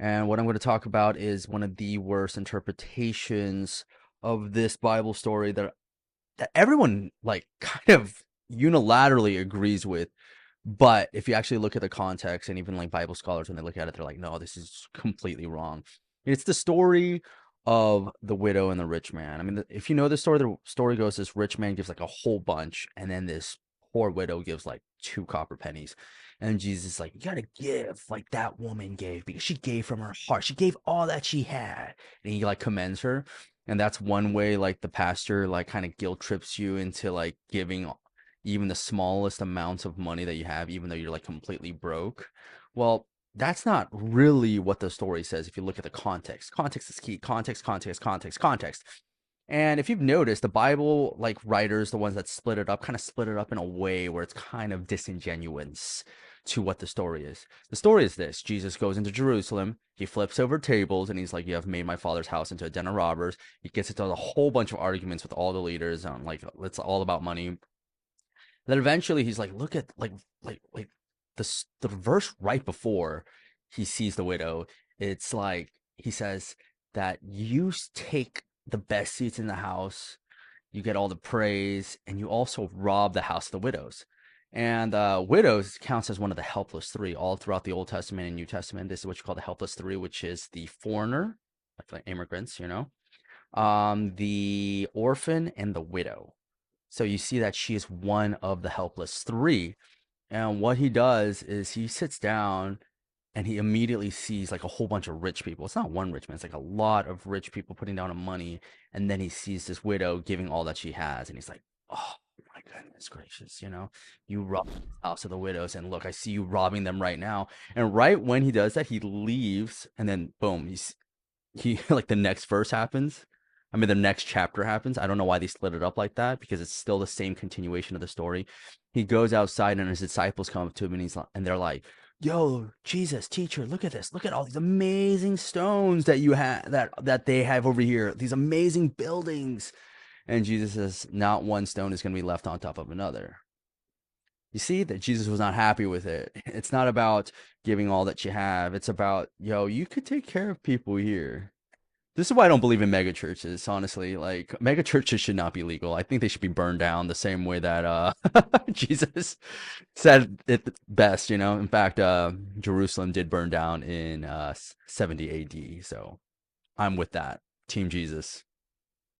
And what I'm going to talk about is one of the worst interpretations of this Bible story that everyone like kind of unilaterally agrees with. But if you actually look at the context, and even like Bible scholars, when they look at it, they're like, no, this is completely wrong. It's the story of the widow and the rich man. I mean, if you know the story goes this rich man gives like a whole bunch, and then this poor widow gives like two copper pennies. And Jesus is like, you gotta give like that woman gave, because she gave from her heart. She gave all that she had. And he like commends her. And that's one way like the pastor like kind of guilt trips you into like giving even the smallest amounts of money that you have, even though you're like completely broke. Well, that's not really what the story says if you look at the context. Context is key. Context, context, context, context. And if you've noticed, the Bible, like writers, the ones that split it up, kind of split it up in a way where it's kind of disingenuous to what the story is. The story is this: Jesus goes into Jerusalem, he flips over tables, and he's like, you have made my father's house into a den of robbers. He gets into a whole bunch of arguments with all the leaders on like, it's all about money. Then eventually he's like, look at like the verse right before he sees the widow. It's like he says that you take the best seats in the house, you get all the praise, and you also rob the house of the widows. And widows counts as one of the helpless three all throughout the Old Testament and New Testament. This is what you call the helpless three, which is the foreigner, like immigrants, the orphan, and the widow. So you see that she is one of the helpless three. And what he does is he sits down and he immediately sees like a whole bunch of rich people. It's not one rich man, it's like a lot of rich people putting down money. And then he sees this widow giving all that she has. And he's like, oh my goodness gracious, you rob the house of the widows. And look, I see you robbing them right now. And right when he does that, he leaves. And then boom, he like the next verse happens. I mean, the next chapter happens. I don't know why they split it up like that, because it's still the same continuation of the story. He goes outside and his disciples come up to him, and and they're like, "Yo, Jesus, teacher, look at this. Look at all these amazing stones that you have that they have over here. These amazing buildings." And Jesus says, "Not one stone is going to be left on top of another." You see that Jesus was not happy with it. It's not about giving all that you have. It's about, yo, you could take care of people here. This is why I don't believe in mega churches, honestly. Like mega churches should not be legal. I think they should be burned down the same way that Jesus said it best. In fact, Jerusalem did burn down in 70 AD. So I'm with that. Team Jesus.